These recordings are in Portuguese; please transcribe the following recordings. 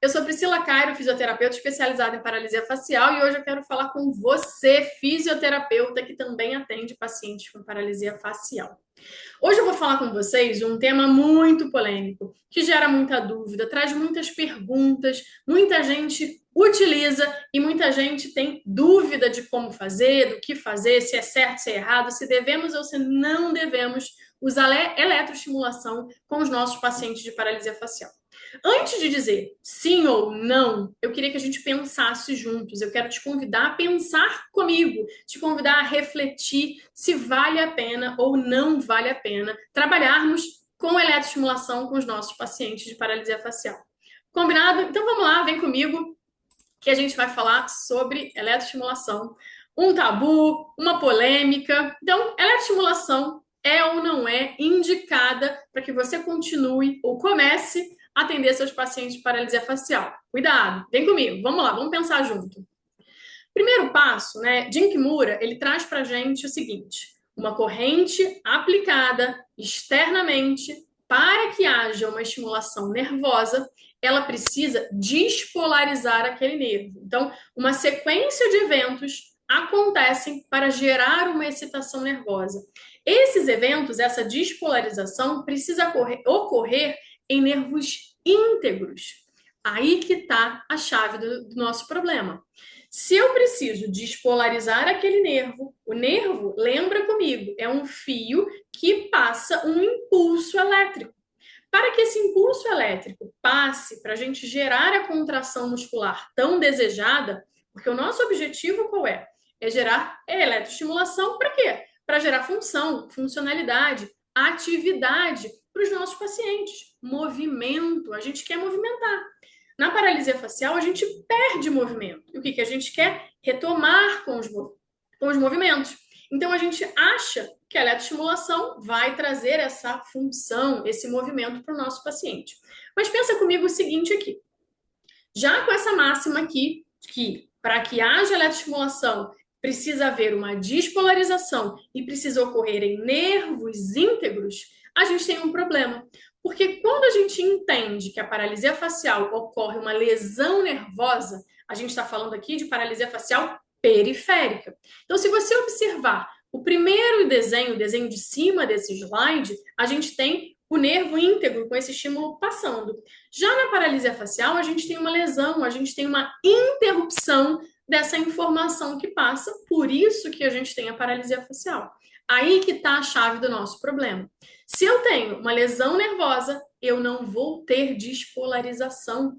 eu sou Priscila Cairo, fisioterapeuta especializada em paralisia facial e hoje eu quero falar com você, fisioterapeuta que também atende pacientes com paralisia facial. Hoje eu vou falar com vocês de um tema muito polêmico, que gera muita dúvida, traz muitas perguntas, muita gente utiliza e muita gente tem dúvida de como fazer, do que fazer, se é certo, se é errado, se devemos ou se não devemos usar eletroestimulação com os nossos pacientes de paralisia facial. Antes de dizer sim ou não, eu queria que a gente pensasse juntos. Eu quero te convidar a pensar comigo, te convidar a refletir se vale a pena ou não vale a pena trabalharmos com eletroestimulação com os nossos pacientes de paralisia facial. Combinado? Então vamos lá, vem comigo que a gente vai falar sobre eletroestimulação, um tabu, uma polêmica. Então, eletroestimulação é ou não é indicada para que você continue ou comece a atender seus pacientes de paralisia facial. Cuidado, vem comigo, vamos lá, vamos pensar junto. Primeiro passo, né? Jim Kimura, ele traz para a gente o seguinte: uma corrente aplicada externamente para que haja uma estimulação nervosa, ela precisa despolarizar aquele nervo. Então, uma sequência de eventos acontecem para gerar uma excitação nervosa. Esses eventos, essa despolarização, precisa ocorrer em nervos íntegros. Aí que está a chave do nosso problema. Se eu preciso despolarizar aquele nervo, o nervo, lembra comigo, é um fio que passa um impulso elétrico. Para que esse impulso elétrico passe para a gente gerar a contração muscular tão desejada, porque o nosso objetivo qual é? É gerar eletroestimulação para quê? Para gerar função, funcionalidade, atividade para os nossos pacientes. Movimento, a gente quer movimentar. Na paralisia facial, a gente perde movimento. E o que a gente quer? Retomar com os movimentos. Então, a gente acha que a eletroestimulação vai trazer essa função, esse movimento para o nosso paciente. Mas pensa comigo o seguinte aqui. Já com essa máxima aqui, que para que haja eletroestimulação, precisa haver uma despolarização e precisa ocorrer em nervos íntegros, a gente tem um problema. Porque quando a gente entende que a paralisia facial ocorre uma lesão nervosa, a gente está falando aqui de paralisia facial periférica. Então, se você observar o primeiro desenho, o desenho de cima desse slide, a gente tem o nervo íntegro com esse estímulo passando. Já na paralisia facial, a gente tem uma lesão, a gente tem uma interrupção dessa informação que passa, por isso que a gente tem a paralisia facial. Aí que está a chave do nosso problema. Se eu tenho uma lesão nervosa, eu não vou ter despolarização.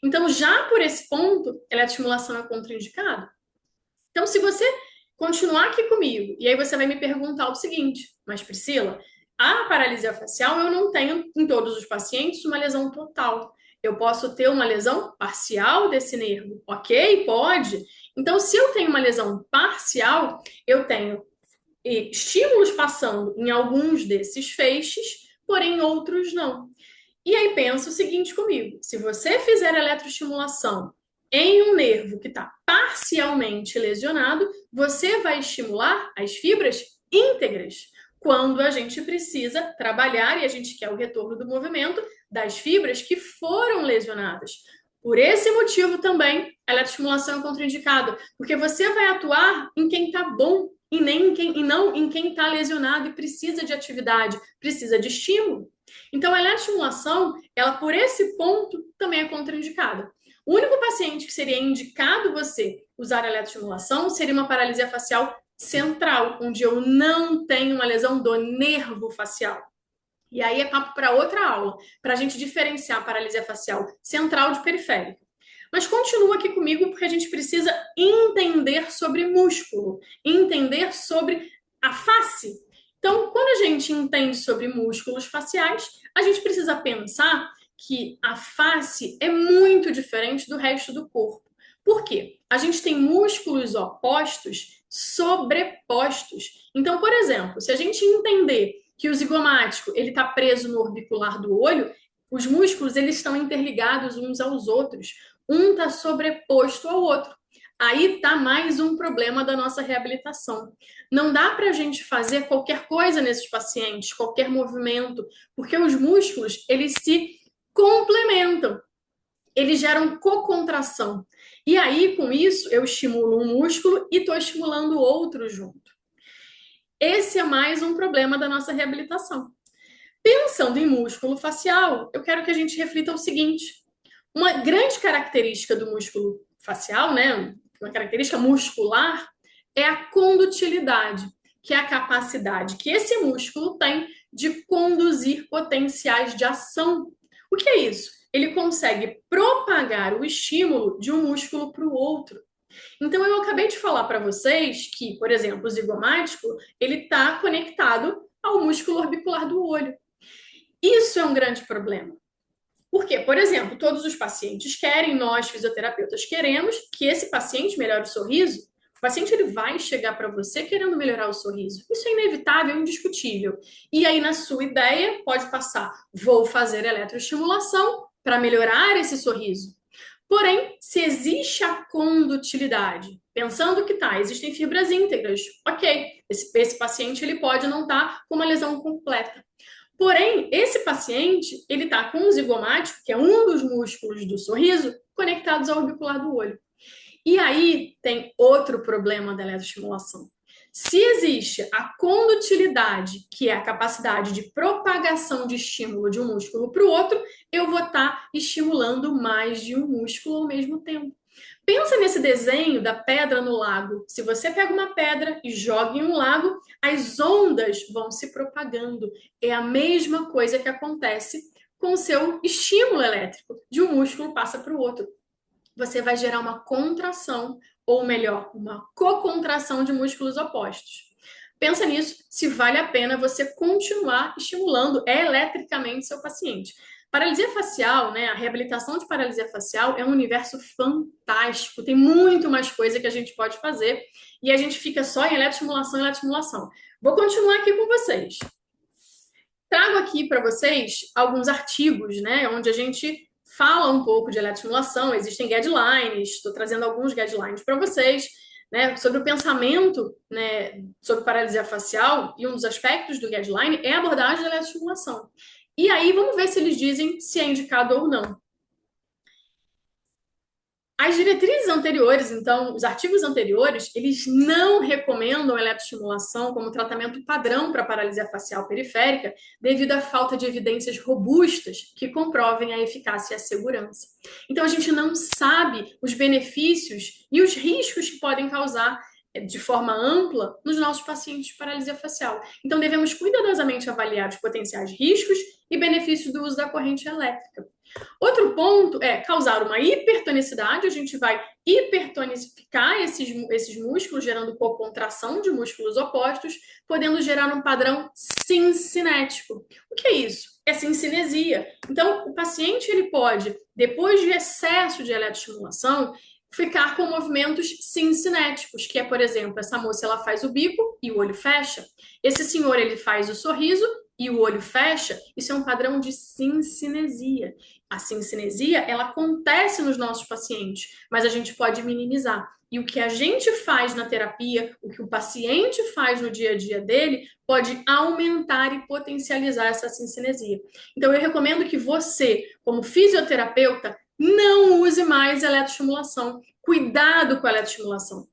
Então, já por esse ponto, a eletroestimulação é contraindicada. Então, se você continuar aqui comigo, e aí você vai me perguntar o seguinte, mas Priscila, a paralisia facial eu não tenho em todos os pacientes uma lesão total. Eu posso ter uma lesão parcial desse nervo, ok? Pode. Então, se eu tenho uma lesão parcial, eu tenho estímulos passando em alguns desses feixes, porém outros não. E aí pensa o seguinte comigo: se você fizer eletroestimulação em um nervo que está parcialmente lesionado, você vai estimular as fibras íntegras. Quando a gente precisa trabalhar e a gente quer o retorno do movimento das fibras que foram lesionadas. Por esse motivo também, a eletroestimulação é contraindicada, porque você vai atuar em quem está bom e não em quem está lesionado e precisa de atividade, precisa de estímulo. Então, a eletroestimulação, ela por esse ponto também é contraindicada. O único paciente que seria indicado você usar a eletroestimulação seria uma paralisia facial central, onde eu não tenho uma lesão do nervo facial. E aí é papo para outra aula, para a gente diferenciar a paralisia facial central de periférica. Mas continua aqui comigo porque a gente precisa entender sobre músculo, entender sobre a face. Então, quando a gente entende sobre músculos faciais, a gente precisa pensar que a face é muito diferente do resto do corpo. Por quê? A gente tem músculos opostos sobrepostos. Então, por exemplo, se a gente entender que o zigomático ele está preso no orbicular do olho, os músculos eles estão interligados uns aos outros. Um está sobreposto ao outro. Aí está mais um problema da nossa reabilitação. Não dá para a gente fazer qualquer coisa nesses pacientes, qualquer movimento, porque os músculos eles se complementam. eles geram cocontração. E aí, com isso, eu estimulo um músculo e estou estimulando outro junto. Esse é mais um problema da nossa reabilitação. Pensando em músculo facial, eu quero que a gente reflita o seguinte: uma grande característica do músculo facial, né, uma característica muscular, é a condutilidade, que é a capacidade que esse músculo tem de conduzir potenciais de ação. O que é isso? Ele consegue propagar o estímulo de um músculo para o outro. Então, eu acabei de falar para vocês que, por exemplo, o zigomático, ele está conectado ao músculo orbicular do olho. Isso é um grande problema. Porque, por exemplo, todos os pacientes querem, nós fisioterapeutas queremos que esse paciente melhore o sorriso. O paciente ele vai chegar para você querendo melhorar o sorriso. Isso é inevitável, indiscutível. E aí, na sua ideia, pode passar: vou fazer eletroestimulação para melhorar esse sorriso. Porém, se existe a condutilidade, pensando que existem fibras íntegras, ok, esse paciente ele pode não estar com uma lesão completa. Porém, esse paciente, ele está com o zigomático, que é um dos músculos do sorriso, conectados ao orbicular do olho. E aí tem outro problema da eletroestimulação. Se existe a condutilidade, que é a capacidade de propagação de estímulo de um músculo para o outro, eu vou estar estimulando mais de um músculo ao mesmo tempo. Pensa nesse desenho da pedra no lago. Se você pega uma pedra e joga em um lago, as ondas vão se propagando. É a mesma coisa que acontece com o seu estímulo elétrico. De um músculo passa para o outro. Você vai gerar uma contração, ou melhor, uma cocontração de músculos opostos. Pensa nisso, se vale a pena você continuar estimulando eletricamente seu paciente. Paralisia facial, né, a reabilitação de paralisia facial é um universo fantástico, tem muito mais coisa que a gente pode fazer e a gente fica só em eletroestimulação, eletroestimulação. Vou continuar aqui com vocês. Trago aqui para vocês alguns artigos, né, onde a gente fala um pouco de eletroestimulação, existem guidelines, estou trazendo alguns guidelines para vocês, né, sobre o pensamento, né, sobre paralisia facial, e um dos aspectos do guideline é a abordagem da eletroestimulação. E aí, vamos ver se eles dizem se é indicado ou não. As diretrizes anteriores, então, os artigos anteriores, eles não recomendam eletroestimulação como tratamento padrão para paralisia facial periférica, devido à falta de evidências robustas que comprovem a eficácia e a segurança. Então, a gente não sabe os benefícios e os riscos que podem causar de forma ampla nos nossos pacientes de paralisia facial. Então, devemos cuidadosamente avaliar os potenciais riscos e benefícios do uso da corrente elétrica. Outro ponto é causar uma hipertonicidade, a gente vai hipertonificar esses músculos, gerando cocontração de músculos opostos, podendo gerar um padrão sincinético. O que é isso? É sincinesia. Então, o paciente ele pode, depois de excesso de eletroestimulação, ficar com movimentos sincinéticos, que é, por exemplo, essa moça ela faz o bico e o olho fecha. Esse senhor ele faz o sorriso e o olho fecha. Isso é um padrão de sincinesia. A sincinesia, ela acontece nos nossos pacientes, mas a gente pode minimizar. E o que a gente faz na terapia, o que o paciente faz no dia a dia dele, pode aumentar e potencializar essa sincinesia. Então, eu recomendo que você, como fisioterapeuta, não use mais eletroestimulação. Cuidado com a eletroestimulação.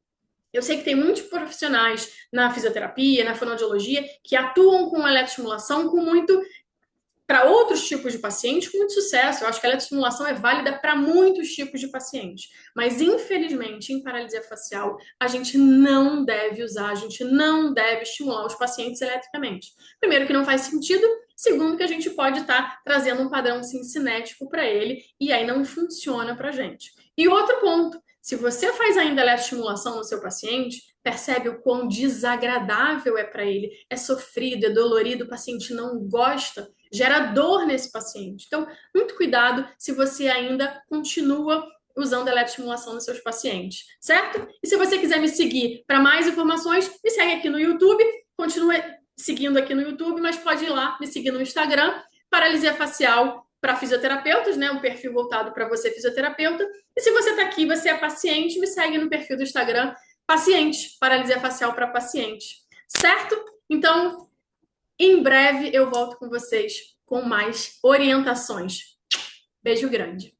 Eu sei que tem muitos profissionais na fisioterapia, na fonoaudiologia, que atuam com eletroestimulação com muito para outros tipos de pacientes com muito sucesso. Eu acho que a eletroestimulação é válida para muitos tipos de pacientes. Mas, infelizmente, em paralisia facial, a gente não deve usar, a gente não deve estimular os pacientes eletricamente. Primeiro, que não faz sentido. Segundo, que a gente pode estar trazendo um padrão sincinético para ele e aí não funciona para a gente. E outro ponto, se você faz ainda eletroestimulação no seu paciente, percebe o quão desagradável é para ele, é sofrido, é dolorido, o paciente não gosta, gera dor nesse paciente. Então, muito cuidado se você ainda continua usando eletroestimulação nos seus pacientes, certo? E se você quiser me seguir para mais informações, me segue aqui no YouTube, continue seguindo aqui no YouTube, mas pode ir lá me seguir no Instagram, Paralisia Facial para fisioterapeutas, né? Um perfil voltado para você, fisioterapeuta. E se você está aqui, você é paciente, me segue no perfil do Instagram, paciente, paralisia facial para paciente, certo? Então, em breve eu volto com vocês com mais orientações. Beijo grande.